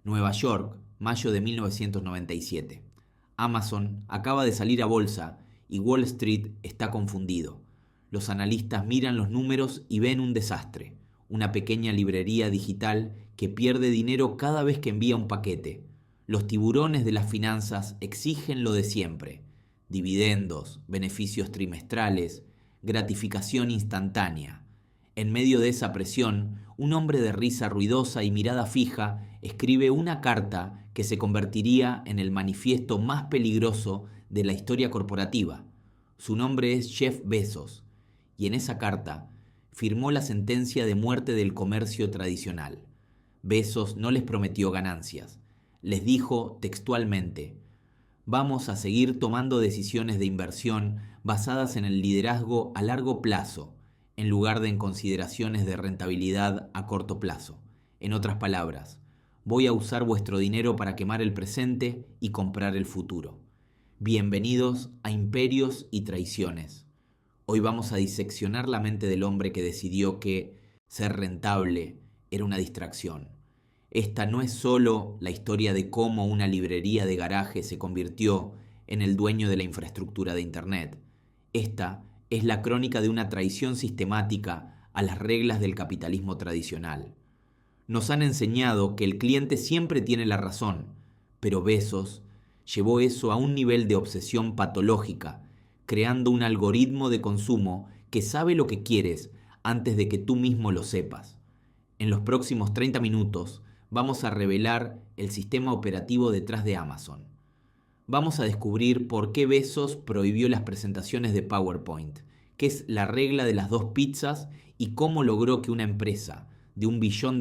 Nueva York, mayo de 1997. Amazon acaba de salir a bolsa y Wall Street está confundido. Los analistas miran los números y ven un desastre. Una pequeña librería digital que pierde dinero cada vez que envía un paquete. Los tiburones de las finanzas exigen lo de siempre: dividendos, beneficios trimestrales, gratificación instantánea. En medio de esa presión, un hombre de risa ruidosa y mirada fija escribe una carta que se convertiría en el manifiesto más peligroso de la historia corporativa. Su nombre es Jeff Bezos, y en esa carta firmó la sentencia de muerte del comercio tradicional. Bezos no les prometió ganancias. Les dijo textualmente: vamos a seguir tomando decisiones de inversión basadas en el liderazgo a largo plazo, en lugar de en consideraciones de rentabilidad a corto plazo. En otras palabras, voy a usar vuestro dinero para quemar el presente y comprar el futuro. Bienvenidos a Imperios y Traiciones. Hoy vamos a diseccionar la mente del hombre que decidió que ser rentable era una distracción. Esta no es solo la historia de cómo una librería de garaje se convirtió en el dueño de la infraestructura de Internet. Esta es la crónica de una traición sistemática a las reglas del capitalismo tradicional. Nos han enseñado que el cliente siempre tiene la razón, pero Bezos llevó eso a un nivel de obsesión patológica, creando un algoritmo de consumo que sabe lo que quieres antes de que tú mismo lo sepas. En los próximos 30 minutos vamos a revelar el sistema operativo detrás de Amazon. Vamos a descubrir por qué Bezos prohibió las presentaciones de PowerPoint, qué es la regla de las 2 pizzas y cómo logró que una empresa de $1 billón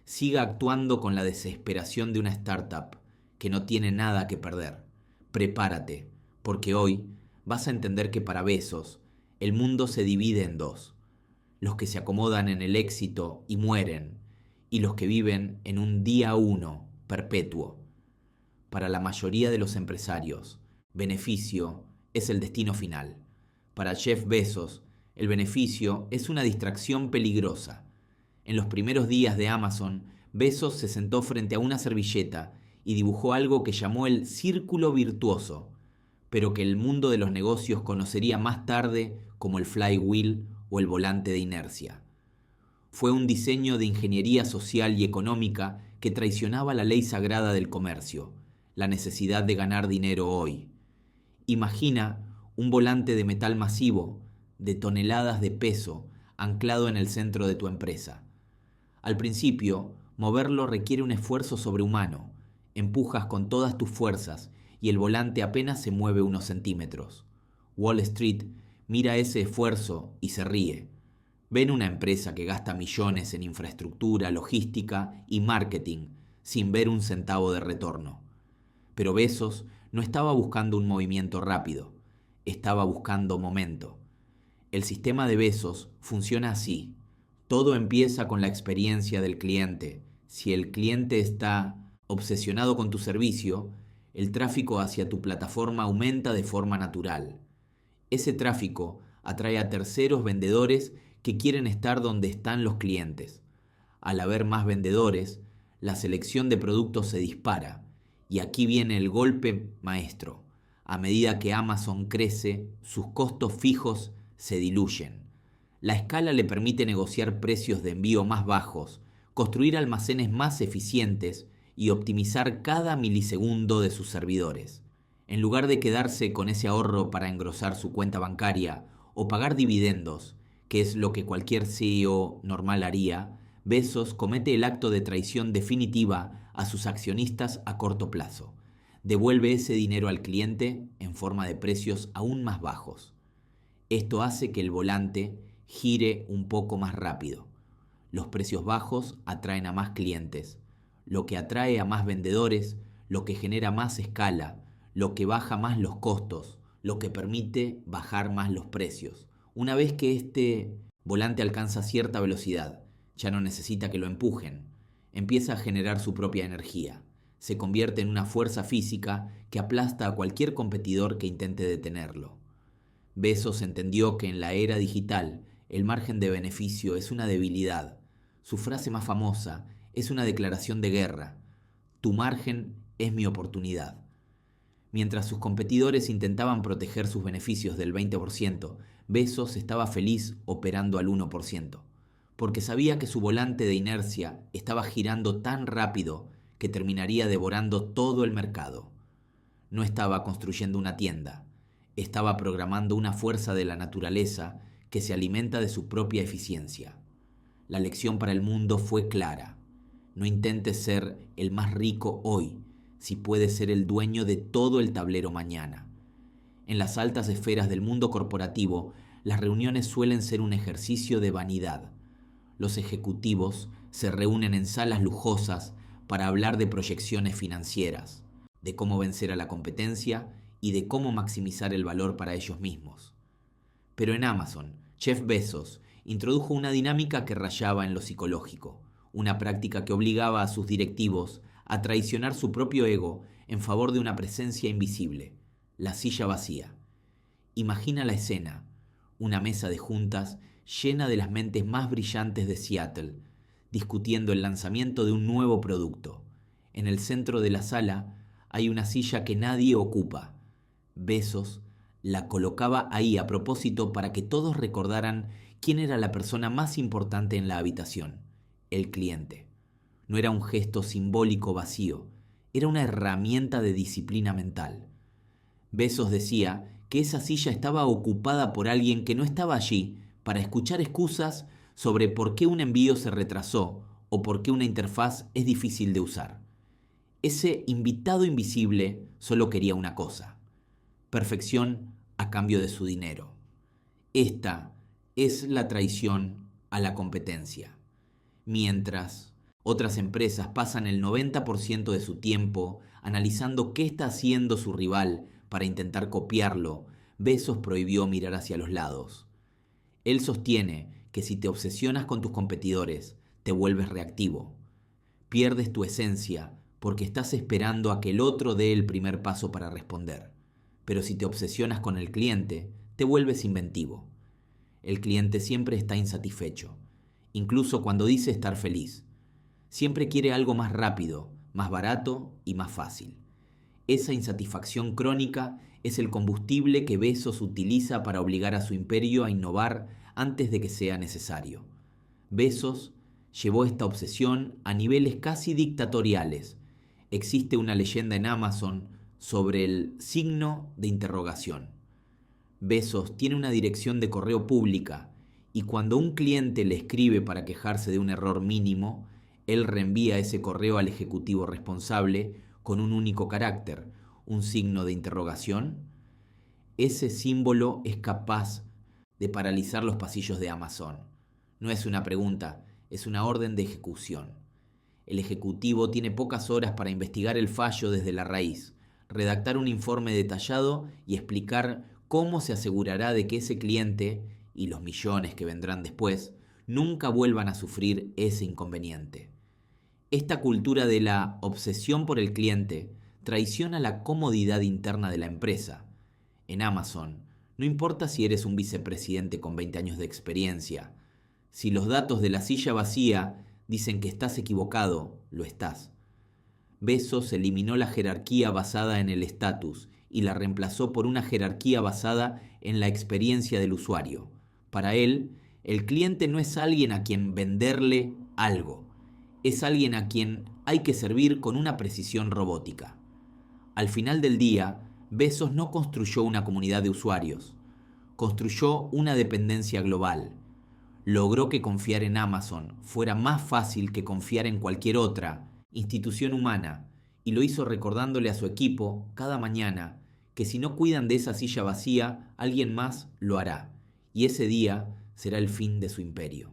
siga actuando con la desesperación de una startup que no tiene nada que perder. Prepárate, porque hoy vas a entender que para Bezos el mundo se divide en 2: los que se acomodan en el éxito y mueren, y los que viven en un día 1 perpetuo. Para la mayoría de los empresarios, beneficio es el destino final. Para Jeff Bezos, el beneficio es una distracción peligrosa. En los primeros días de Amazon, Bezos se sentó frente a una servilleta y dibujó algo que llamó el círculo virtuoso, pero que el mundo de los negocios conocería más tarde como el flywheel o el volante de inercia. Fue un diseño de ingeniería social y económica que traicionaba la ley sagrada del comercio, la necesidad de ganar dinero hoy. Imagina un volante de metal masivo, de toneladas de peso, anclado en el centro de tu empresa. Al principio, moverlo requiere un esfuerzo sobrehumano. Empujas con todas tus fuerzas y el volante apenas se mueve unos centímetros. Wall Street mira ese esfuerzo y se ríe. Ven una empresa que gasta millones en infraestructura, logística y marketing sin ver un centavo de retorno. Pero Bezos no estaba buscando un movimiento rápido, estaba buscando momento. El sistema de Bezos funciona así. Todo empieza con la experiencia del cliente. Si el cliente está obsesionado con tu servicio, el tráfico hacia tu plataforma aumenta de forma natural. Ese tráfico atrae a terceros vendedores que quieren estar donde están los clientes. Al haber más vendedores, la selección de productos se dispara. Y aquí viene el golpe maestro. A medida que Amazon crece, sus costos fijos se diluyen. La escala le permite negociar precios de envío más bajos, construir almacenes más eficientes y optimizar cada milisegundo de sus servidores. En lugar de quedarse con ese ahorro para engrosar su cuenta bancaria o pagar dividendos, que es lo que cualquier CEO normal haría, Bezos comete el acto de traición definitiva a sus accionistas a corto plazo. Devuelve ese dinero al cliente en forma de precios aún más bajos. Esto hace que el volante gire un poco más rápido. Los precios bajos atraen a más clientes, lo que atrae a más vendedores, lo que genera más escala, lo que baja más los costos, lo que permite bajar más los precios. Una vez que este volante alcanza cierta velocidad, ya no necesita que lo empujen. Empieza a generar su propia energía. Se convierte en una fuerza física que aplasta a cualquier competidor que intente detenerlo. Bezos entendió que en la era digital el margen de beneficio es una debilidad. Su frase más famosa es una declaración de guerra. Tu margen es mi oportunidad. Mientras sus competidores intentaban proteger sus beneficios del 20%, Bezos estaba feliz operando al 1%, porque sabía que su volante de inercia estaba girando tan rápido que terminaría devorando todo el mercado. No estaba construyendo una tienda, estaba programando una fuerza de la naturaleza que se alimenta de su propia eficiencia. La lección para el mundo fue clara. No intentes ser el más rico hoy, si puedes ser el dueño de todo el tablero mañana. En las altas esferas del mundo corporativo, las reuniones suelen ser un ejercicio de vanidad. Los ejecutivos se reúnen en salas lujosas para hablar de proyecciones financieras, de cómo vencer a la competencia y de cómo maximizar el valor para ellos mismos. Pero en Amazon, Jeff Bezos introdujo una dinámica que rayaba en lo psicológico, una práctica que obligaba a sus directivos a traicionar su propio ego en favor de una presencia invisible, la silla vacía. Imagina la escena, una mesa de juntas llena de las mentes más brillantes de Seattle, discutiendo el lanzamiento de un nuevo producto. En el centro de la sala hay una silla que nadie ocupa. Bezos la colocaba ahí a propósito para que todos recordaran quién era la persona más importante en la habitación, el cliente. No era un gesto simbólico vacío, era una herramienta de disciplina mental. Bezos decía que esa silla estaba ocupada por alguien que no estaba allí para escuchar excusas sobre por qué un envío se retrasó o por qué una interfaz es difícil de usar. Ese invitado invisible solo quería una cosa: perfección a cambio de su dinero. Esta es la traición a la competencia. Mientras otras empresas pasan el 90% de su tiempo analizando qué está haciendo su rival para intentar copiarlo, Bezos prohibió mirar hacia los lados. Él sostiene que si te obsesionas con tus competidores, te vuelves reactivo. Pierdes tu esencia porque estás esperando a que el otro dé el primer paso para responder. Pero si te obsesionas con el cliente, te vuelves inventivo. El cliente siempre está insatisfecho, incluso cuando dice estar feliz. Siempre quiere algo más rápido, más barato y más fácil. Esa insatisfacción crónica es el combustible que Bezos utiliza para obligar a su imperio a innovar antes de que sea necesario. Bezos llevó esta obsesión a niveles casi dictatoriales. Existe una leyenda en Amazon sobre el signo de interrogación. Bezos tiene una dirección de correo pública y cuando un cliente le escribe para quejarse de un error mínimo, él reenvía ese correo al ejecutivo responsable con un único carácter, un signo de interrogación. Ese símbolo es capaz de paralizar los pasillos de Amazon. No es una pregunta, es una orden de ejecución. El ejecutivo tiene pocas horas para investigar el fallo desde la raíz, redactar un informe detallado y explicar cómo se asegurará de que ese cliente, y los millones que vendrán después, nunca vuelvan a sufrir ese inconveniente. Esta cultura de la obsesión por el cliente traiciona la comodidad interna de la empresa. En Amazon, no importa si eres un vicepresidente con 20 años de experiencia, si los datos de la silla vacía dicen que estás equivocado, lo estás. Bezos eliminó la jerarquía basada en el estatus y la reemplazó por una jerarquía basada en la experiencia del usuario. Para él, el cliente no es alguien a quien venderle algo, es alguien a quien hay que servir con una precisión robótica. Al final del día, Bezos no construyó una comunidad de usuarios, construyó una dependencia global. Logró que confiar en Amazon fuera más fácil que confiar en cualquier otra institución humana, y lo hizo recordándole a su equipo cada mañana que si no cuidan de esa silla vacía, alguien más lo hará, y ese día será el fin de su imperio.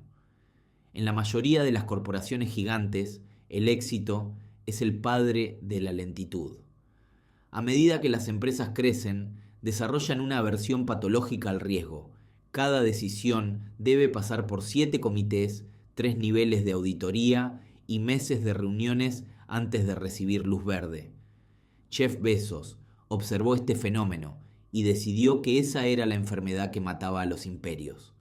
En la mayoría de las corporaciones gigantes, el éxito es el padre de la lentitud. A medida que las empresas crecen, desarrollan una aversión patológica al riesgo. Cada decisión debe pasar por 7 comités, 3 niveles de auditoría y meses de reuniones antes de recibir luz verde. Jeff Bezos observó este fenómeno y decidió que esa era la enfermedad que mataba a los imperios.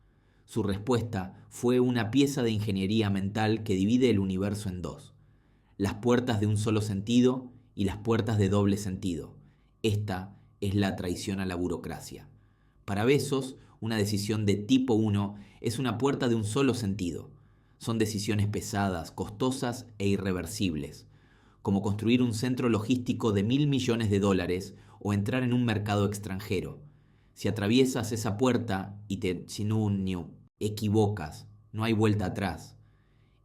Su respuesta fue una pieza de ingeniería mental que divide el universo en dos: las puertas de un solo sentido y las puertas de doble sentido. Esta es la traición a la burocracia. Para Bezos, una decisión de tipo 1 es una puerta de un solo sentido. Son decisiones pesadas, costosas e irreversibles, como construir un centro logístico de $1.000 millones o entrar en un mercado extranjero. Si atraviesas esa puerta y te equivocas, no hay vuelta atrás.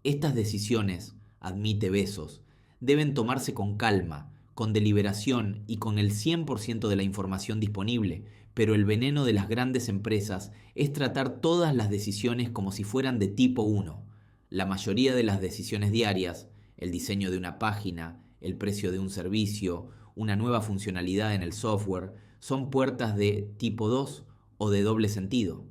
Estas decisiones, admite Bezos, deben tomarse con calma, con deliberación y con el 100% de la información disponible, pero el veneno de las grandes empresas es tratar todas las decisiones como si fueran de tipo 1. La mayoría de las decisiones diarias, el diseño de una página, el precio de un servicio, una nueva funcionalidad en el software, son puertas de tipo 2 o de doble sentido.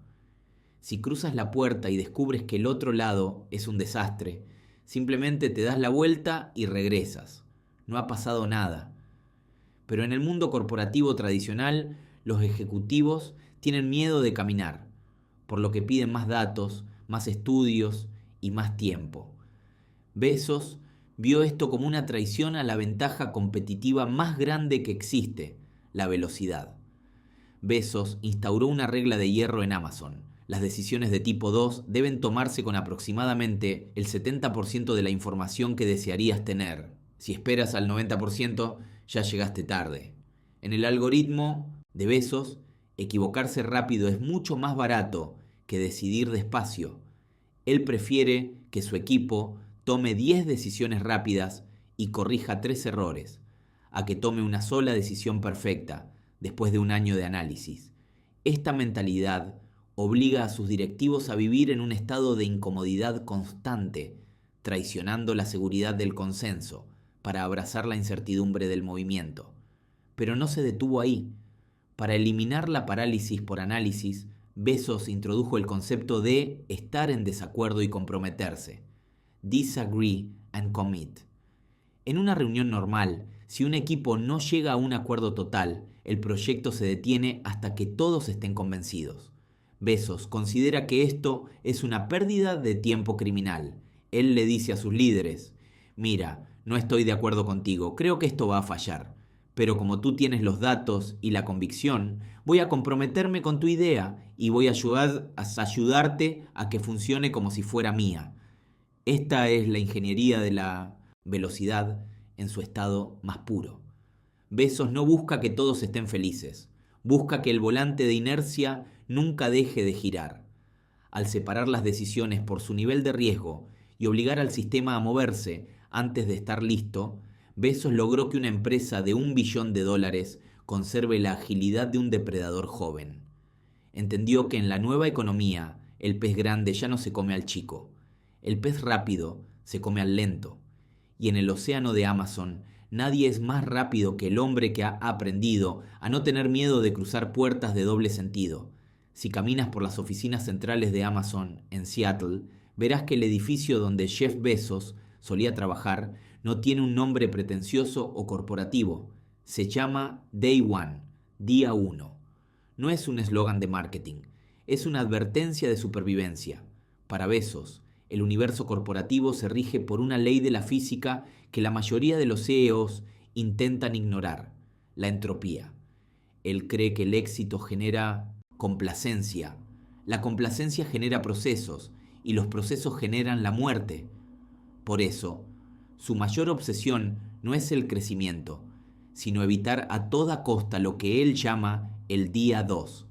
Si cruzas la puerta y descubres que el otro lado es un desastre, simplemente te das la vuelta y regresas. No ha pasado nada. Pero en el mundo corporativo tradicional, los ejecutivos tienen miedo de caminar, por lo que piden más datos, más estudios y más tiempo. Bezos vio esto como una traición a la ventaja competitiva más grande que existe, la velocidad. Bezos instauró una regla de hierro en Amazon. Las decisiones de tipo 2 deben tomarse con aproximadamente el 70% de la información que desearías tener. Si esperas al 90%, ya llegaste tarde. En el algoritmo de Bezos, equivocarse rápido es mucho más barato que decidir despacio. Él prefiere que su equipo tome 10 decisiones rápidas y corrija 3 errores, a que tome una sola decisión perfecta después de un año de análisis. Esta mentalidad obliga a sus directivos a vivir en un estado de incomodidad constante, traicionando la seguridad del consenso para abrazar la incertidumbre del movimiento. Pero no se detuvo ahí. Para eliminar la parálisis por análisis, Bezos introdujo el concepto de estar en desacuerdo y comprometerse. Disagree and commit. En una reunión normal, si un equipo no llega a un acuerdo total, el proyecto se detiene hasta que todos estén convencidos. Bezos considera que esto es una pérdida de tiempo criminal. Él le dice a sus líderes: mira, no estoy de acuerdo contigo, creo que esto va a fallar. Pero como tú tienes los datos y la convicción, voy a comprometerme con tu idea y voy a ayudarte a que funcione como si fuera mía. Esta es la ingeniería de la velocidad en su estado más puro. Bezos no busca que todos estén felices, busca que el volante de inercia nunca deje de girar. Al separar las decisiones por su nivel de riesgo y obligar al sistema a moverse antes de estar listo, Bezos logró que una empresa de $1 billón conserve la agilidad de un depredador joven. Entendió que en la nueva economía el pez grande ya no se come al chico, el pez rápido se come al lento, y en el océano de Amazon nadie es más rápido que el hombre que ha aprendido a no tener miedo de cruzar puertas de doble sentido. Si caminas por las oficinas centrales de Amazon en Seattle, verás que el edificio donde Jeff Bezos solía trabajar no tiene un nombre pretencioso o corporativo. Se llama Day One, Día 1. No es un eslogan de marketing, es una advertencia de supervivencia. Para Bezos, el universo corporativo se rige por una ley de la física que la mayoría de los CEOs intentan ignorar: la entropía. Él cree que el éxito genera complacencia. La complacencia genera procesos y los procesos generan la muerte. Por eso, su mayor obsesión no es el crecimiento, sino evitar a toda costa lo que él llama el día 2.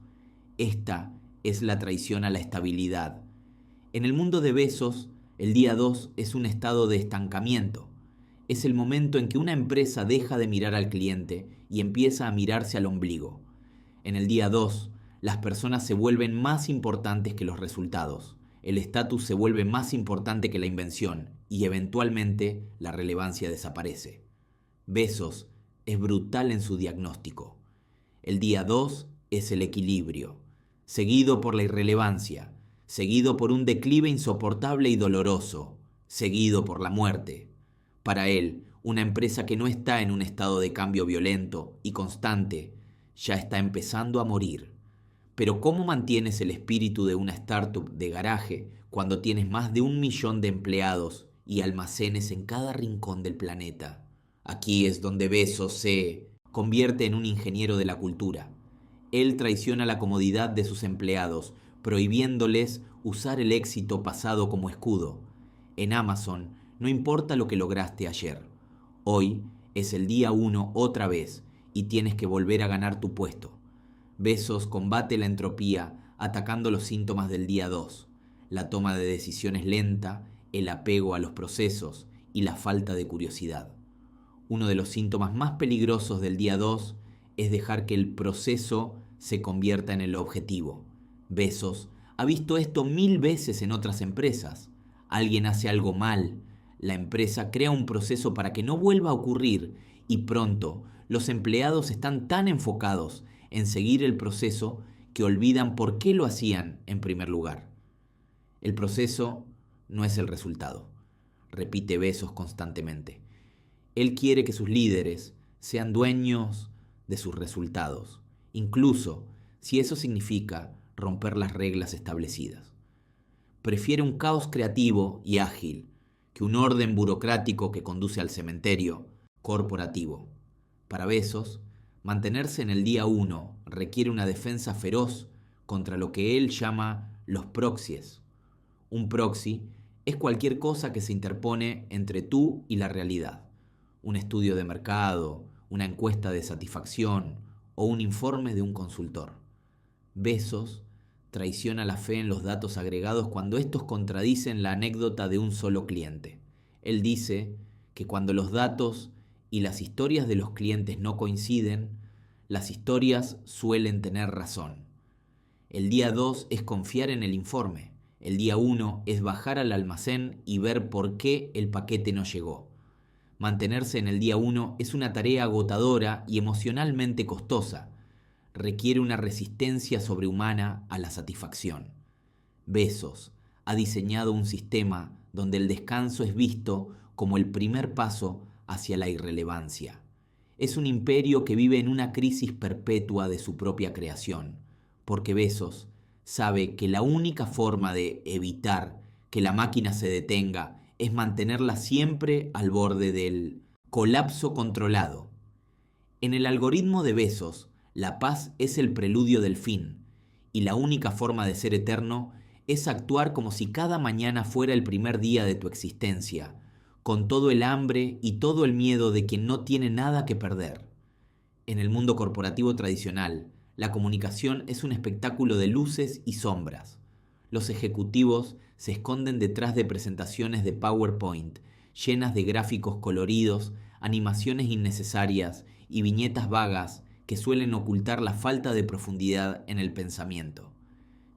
Esta es la traición a la estabilidad. En el mundo de Bezos, el día 2 es un estado de estancamiento. Es el momento en que una empresa deja de mirar al cliente y empieza a mirarse al ombligo. En el día 2, las personas se vuelven más importantes que los resultados. El estatus se vuelve más importante que la invención y eventualmente la relevancia desaparece. Bezos es brutal en su diagnóstico. El día 2 es el equilibrio, seguido por la irrelevancia, seguido por un declive insoportable y doloroso, seguido por la muerte. Para él, una empresa que no está en un estado de cambio violento y constante ya está empezando a morir. Pero ¿cómo mantienes el espíritu de una startup de garaje cuando tienes más de 1 millón de empleados y almacenes en cada rincón del planeta. Aquí es donde Bezos se convierte en un ingeniero de la cultura. Él traiciona la comodidad de sus empleados, prohibiéndoles usar el éxito pasado como escudo. En Amazon, no importa lo que lograste ayer. Hoy es el día 1 otra vez y tienes que volver a ganar tu puesto. Bezos combate la entropía atacando los síntomas del día 2, la toma de decisiones lenta, el apego a los procesos y la falta de curiosidad. Uno de los síntomas más peligrosos del día 2 es dejar que el proceso se convierta en el objetivo. Bezos ha visto esto 1000 veces en otras empresas. Alguien hace algo mal, la empresa crea un proceso para que no vuelva a ocurrir y pronto los empleados están tan enfocados en seguir el proceso que olvidan por qué lo hacían en primer lugar. El proceso no es el resultado, repite Bezos constantemente. Él quiere que sus líderes sean dueños de sus resultados, incluso si eso significa romper las reglas establecidas. Prefiere un caos creativo y ágil que un orden burocrático que conduce al cementerio corporativo. Para Bezos, mantenerse en el día 1 requiere una defensa feroz contra lo que él llama los proxies. Un proxy es cualquier cosa que se interpone entre tú y la realidad. Un estudio de mercado, una encuesta de satisfacción o un informe de un consultor. Bezos traiciona la fe en los datos agregados cuando estos contradicen la anécdota de un solo cliente. Él dice que cuando los datos y las historias de los clientes no coinciden, las historias suelen tener razón. El día 2 es confiar en el informe. El día 1 es bajar al almacén y ver por qué el paquete no llegó. Mantenerse en el día 1 es una tarea agotadora y emocionalmente costosa. Requiere una resistencia sobrehumana a la satisfacción. Bezos ha diseñado un sistema donde el descanso es visto como el primer paso hacia la irrelevancia. Es un imperio que vive en una crisis perpetua de su propia creación, porque Bezos sabe que la única forma de evitar que la máquina se detenga es mantenerla siempre al borde del colapso controlado. En el algoritmo de Bezos, la paz es el preludio del fin, y la única forma de ser eterno es actuar como si cada mañana fuera el primer día de tu existencia, con todo el hambre y todo el miedo de quien no tiene nada que perder. En el mundo corporativo tradicional, la comunicación es un espectáculo de luces y sombras. Los ejecutivos se esconden detrás de presentaciones de PowerPoint, llenas de gráficos coloridos, animaciones innecesarias y viñetas vagas que suelen ocultar la falta de profundidad en el pensamiento.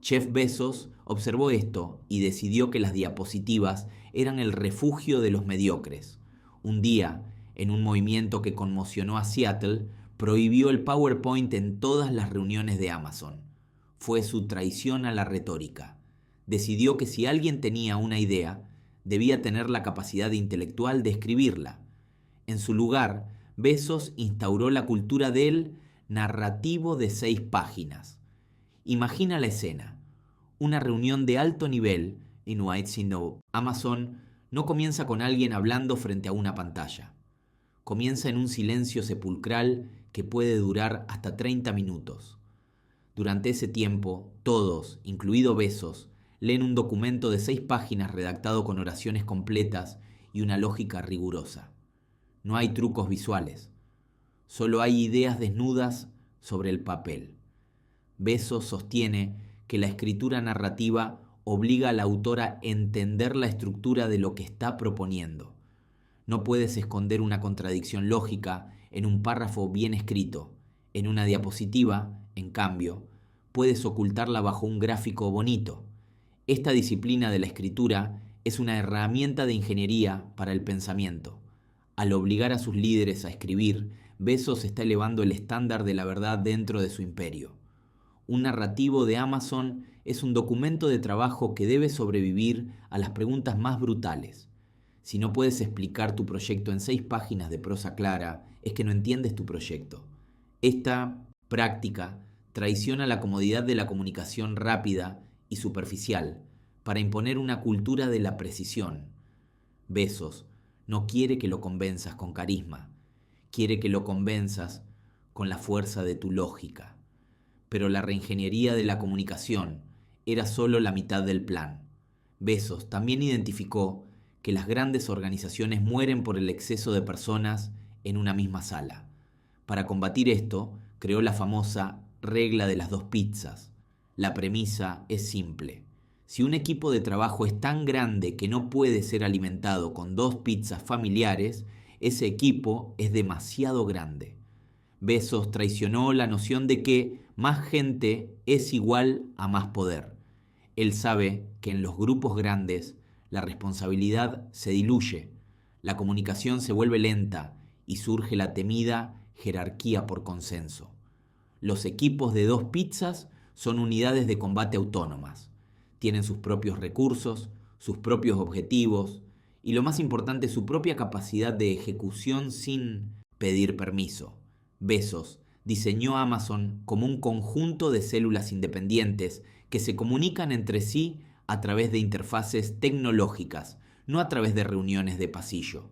Jeff Bezos observó esto y decidió que las diapositivas eran el refugio de los mediocres. Un día, en un movimiento que conmocionó a Seattle, prohibió el PowerPoint en todas las reuniones de Amazon. Fue su traición a la retórica. Decidió que si alguien tenía una idea, debía tener la capacidad intelectual de escribirla. En su lugar, Bezos instauró la cultura del narrativo de 6 páginas. Imagina la escena. Una reunión de alto nivel en Whiteside. Amazon no comienza con alguien hablando frente a una pantalla. Comienza en un silencio sepulcral que puede durar hasta 30 minutos. Durante ese tiempo, todos, incluido Bezos, leen un documento de 6 páginas redactado con oraciones completas y una lógica rigurosa. No hay trucos visuales. Solo hay ideas desnudas sobre el papel. Bezos sostiene que la escritura narrativa obliga a la autora a entender la estructura de lo que está proponiendo. No puedes esconder una contradicción lógica en un párrafo bien escrito. En una diapositiva, en cambio, puedes ocultarla bajo un gráfico bonito. Esta disciplina de la escritura es una herramienta de ingeniería para el pensamiento. Al obligar a sus líderes a escribir, Bezos está elevando el estándar de la verdad dentro de su imperio. Un narrativo de Amazon es un documento de trabajo que debe sobrevivir a las preguntas más brutales. Si no puedes explicar tu proyecto en 6 páginas de prosa clara, es que no entiendes tu proyecto. Esta práctica traiciona la comodidad de la comunicación rápida y superficial para imponer una cultura de la precisión. Bezos no quiere que lo convenzas con carisma, quiere que lo convenzas con la fuerza de tu lógica. Pero la reingeniería de la comunicación era solo la mitad del plan. Bezos también identificó que las grandes organizaciones mueren por el exceso de personas en una misma sala. Para combatir esto, creó la famosa regla de las 2 pizzas. La premisa es simple. Si un equipo de trabajo es tan grande que no puede ser alimentado con 2 pizzas familiares, ese equipo es demasiado grande. Bezos traicionó la noción de que más gente es igual a más poder. Él sabe que en los grupos grandes la responsabilidad se diluye, la comunicación se vuelve lenta y surge la temida jerarquía por consenso. Los equipos de 2 pizzas son unidades de combate autónomas. Tienen sus propios recursos, sus propios objetivos y lo más importante, su propia capacidad de ejecución sin pedir permiso. Bezos diseñó Amazon como un conjunto de células independientes que se comunican entre sí a través de interfaces tecnológicas, no a través de reuniones de pasillo.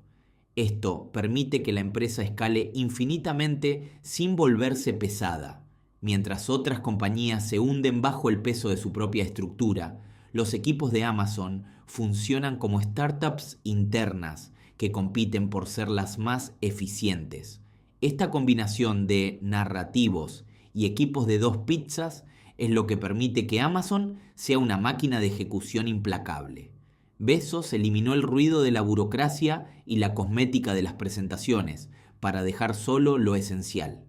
Esto permite que la empresa escale infinitamente sin volverse pesada. Mientras otras compañías se hunden bajo el peso de su propia estructura, los equipos de Amazon funcionan como startups internas que compiten por ser las más eficientes. Esta combinación de narrativos y equipos de 2 pizzas es lo que permite que Amazon sea una máquina de ejecución implacable. Bezos eliminó el ruido de la burocracia y la cosmética de las presentaciones para dejar solo lo esencial,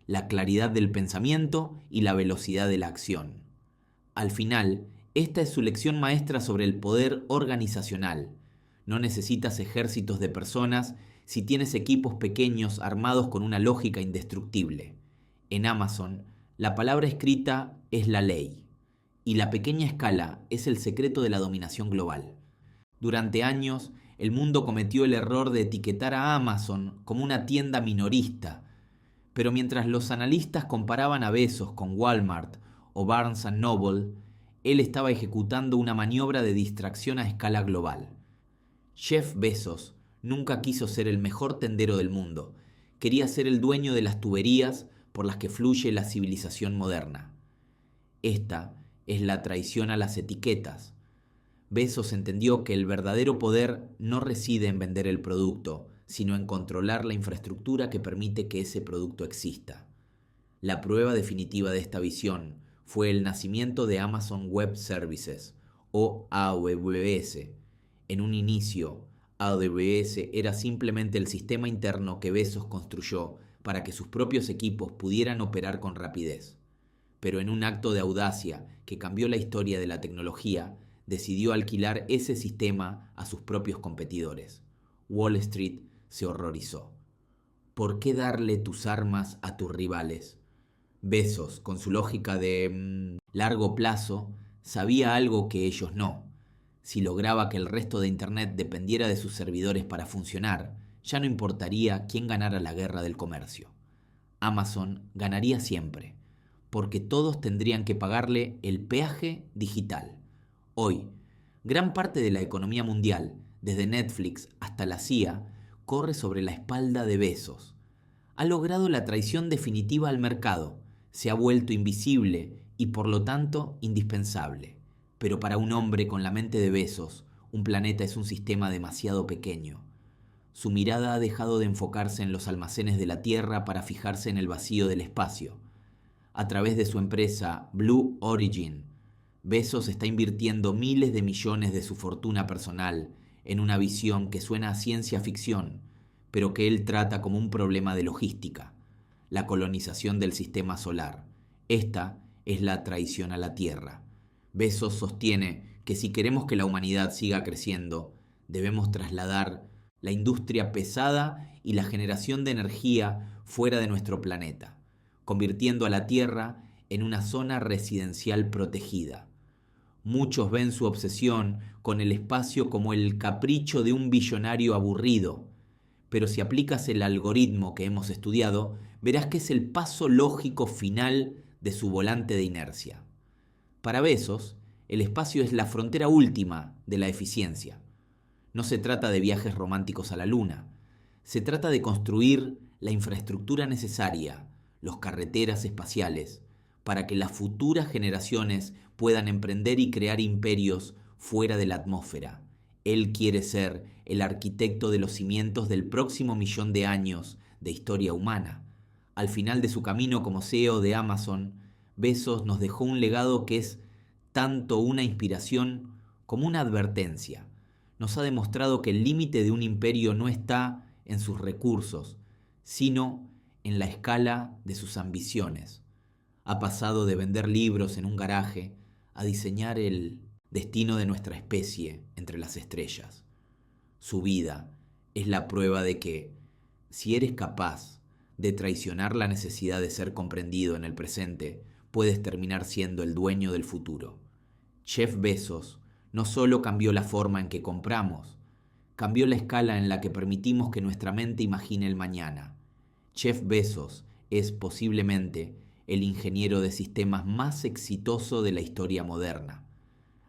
la claridad del pensamiento y la velocidad de la acción. Al final, esta es su lección maestra sobre el poder organizacional. No necesitas ejércitos de personas si tienes equipos pequeños armados con una lógica indestructible. En Amazon, la palabra escrita es la ley, y la pequeña escala es el secreto de la dominación global. Durante años, el mundo cometió el error de etiquetar a Amazon como una tienda minorista, pero mientras los analistas comparaban a Bezos con Walmart o Barnes & Noble, él estaba ejecutando una maniobra de distracción a escala global. Jeff Bezos nunca quiso ser el mejor tendero del mundo, quería ser el dueño de las tuberías por las que fluye la civilización moderna. Esta es la traición a las etiquetas. Bezos entendió que el verdadero poder no reside en vender el producto, sino en controlar la infraestructura que permite que ese producto exista. La prueba definitiva de esta visión fue el nacimiento de Amazon Web Services, o AWS. En un inicio, AWS era simplemente el sistema interno que Bezos construyó para que sus propios equipos pudieran operar con rapidez. Pero en un acto de audacia que cambió la historia de la tecnología, decidió alquilar ese sistema a sus propios competidores. Wall Street se horrorizó. ¿Por qué darle tus armas a tus rivales? Bezos, con su lógica de largo plazo, sabía algo que ellos no. Si lograba que el resto de Internet dependiera de sus servidores para funcionar, ya no importaría quién ganara la guerra del comercio. Amazon ganaría siempre, porque todos tendrían que pagarle el peaje digital. Hoy, gran parte de la economía mundial, desde Netflix hasta la CIA, corre sobre la espalda de Bezos. Ha logrado la traición definitiva al mercado, se ha vuelto invisible y por lo tanto indispensable. Pero para un hombre con la mente de Bezos, un planeta es un sistema demasiado pequeño. Su mirada ha dejado de enfocarse en los almacenes de la Tierra para fijarse en el vacío del espacio. A través de su empresa Blue Origin, Bezos está invirtiendo miles de millones de su fortuna personal en una visión que suena a ciencia ficción, pero que él trata como un problema de logística, la colonización del sistema solar. Esta es la traición a la Tierra. Bezos sostiene que si queremos que la humanidad siga creciendo, debemos trasladar la industria pesada y la generación de energía fuera de nuestro planeta, convirtiendo a la Tierra en una zona residencial protegida. Muchos ven su obsesión con el espacio como el capricho de un billonario aburrido, pero si aplicas el algoritmo que hemos estudiado, verás que es el paso lógico final de su volante de inercia. Para Bezos, el espacio es la frontera última de la eficiencia. No se trata de viajes románticos a la luna. Se trata de construir la infraestructura necesaria, las carreteras espaciales, para que las futuras generaciones puedan emprender y crear imperios fuera de la atmósfera. Él quiere ser el arquitecto de los cimientos del próximo 1.000.000 de años de historia humana. Al final de su camino como CEO de Amazon, Bezos nos dejó un legado que es tanto una inspiración como una advertencia. Nos ha demostrado que el límite de un imperio no está en sus recursos, sino en la escala de sus ambiciones. Ha pasado de vender libros en un garaje a diseñar el destino de nuestra especie entre las estrellas. Su vida es la prueba de que, si eres capaz de traicionar la necesidad de ser comprendido en el presente, puedes terminar siendo el dueño del futuro. Jeff Bezos no solo cambió la forma en que compramos, cambió la escala en la que permitimos que nuestra mente imagine el mañana. Jeff Bezos es posiblemente el ingeniero de sistemas más exitoso de la historia moderna.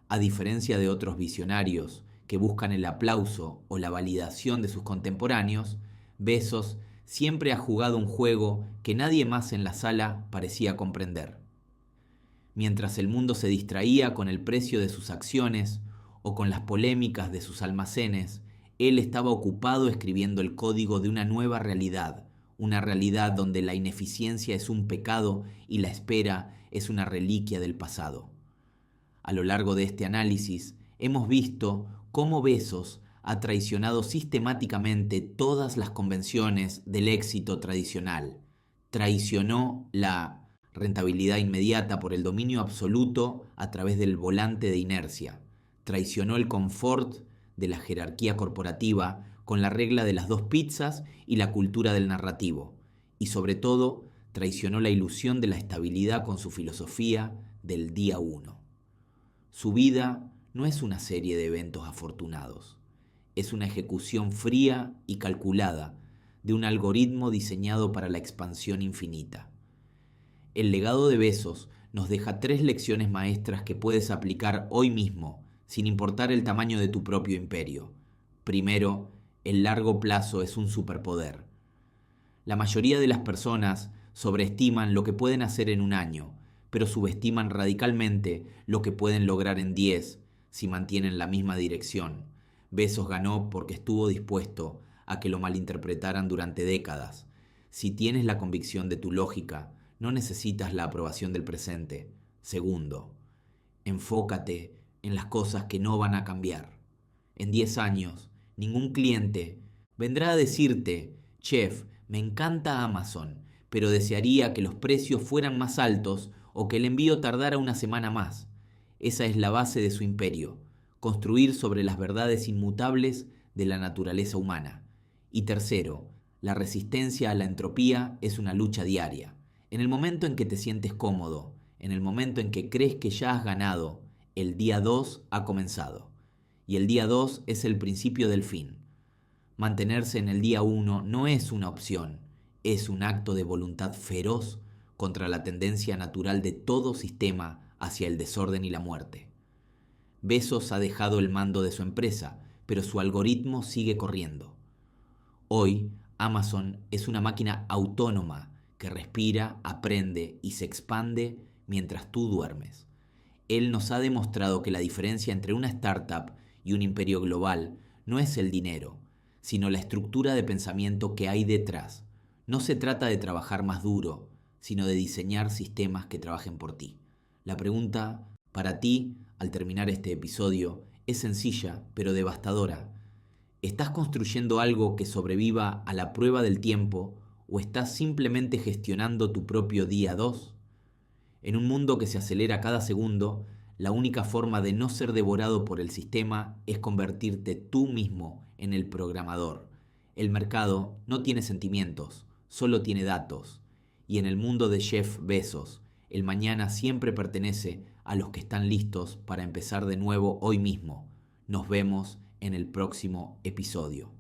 A diferencia de otros visionarios que buscan el aplauso o la validación de sus contemporáneos, Bezos siempre ha jugado un juego que nadie más en la sala parecía comprender. Mientras el mundo se distraía con el precio de sus acciones o con las polémicas de sus almacenes, él estaba ocupado escribiendo el código de una nueva realidad, una realidad donde la ineficiencia es un pecado y la espera es una reliquia del pasado. A lo largo de este análisis, hemos visto cómo Bezos ha traicionado sistemáticamente todas las convenciones del éxito tradicional. Traicionó la rentabilidad inmediata por el dominio absoluto a través del volante de inercia. Traicionó el confort de la jerarquía corporativa con la regla de las 2 pizzas y la cultura del narrativo. Y sobre todo, traicionó la ilusión de la estabilidad con su filosofía del día 1. Su vida no es una serie de eventos afortunados. Es una ejecución fría y calculada de un algoritmo diseñado para la expansión infinita. El legado de Bezos nos deja 3 lecciones maestras que puedes aplicar hoy mismo, sin importar el tamaño de tu propio imperio. Primero, el largo plazo es un superpoder. La mayoría de las personas sobreestiman lo que pueden hacer en un año, pero subestiman radicalmente lo que pueden lograr en 10 si mantienen la misma dirección. Bezos ganó porque estuvo dispuesto a que lo malinterpretaran durante décadas. Si tienes la convicción de tu lógica, no necesitas la aprobación del presente. Segundo, enfócate en las cosas que no van a cambiar. En 10 años, ningún cliente vendrá a decirte: Chef, me encanta Amazon, pero desearía que los precios fueran más altos o que el envío tardara una semana más. Esa es la base de su imperio, construir sobre las verdades inmutables de la naturaleza humana. Y tercero, la resistencia a la entropía es una lucha diaria. En el momento en que te sientes cómodo, en el momento en que crees que ya has ganado, el día 2 ha comenzado. Y el día 2 es el principio del fin. Mantenerse en el día 1 no es una opción, es un acto de voluntad feroz contra la tendencia natural de todo sistema hacia el desorden y la muerte. Bezos ha dejado el mando de su empresa, pero su algoritmo sigue corriendo. Hoy, Amazon es una máquina autónoma que respira, aprende y se expande mientras tú duermes. Él nos ha demostrado que la diferencia entre una startup y un imperio global no es el dinero, sino la estructura de pensamiento que hay detrás. No se trata de trabajar más duro, sino de diseñar sistemas que trabajen por ti. La pregunta para ti, al terminar este episodio, es sencilla, pero devastadora. ¿Estás construyendo algo que sobreviva a la prueba del tiempo o estás simplemente gestionando tu propio día 2? En un mundo que se acelera cada segundo, la única forma de no ser devorado por el sistema es convertirte tú mismo en el programador. El mercado no tiene sentimientos, solo tiene datos. Y en el mundo de Jeff Bezos, el mañana siempre pertenece a los que están listos para empezar de nuevo hoy mismo. Nos vemos en el próximo episodio.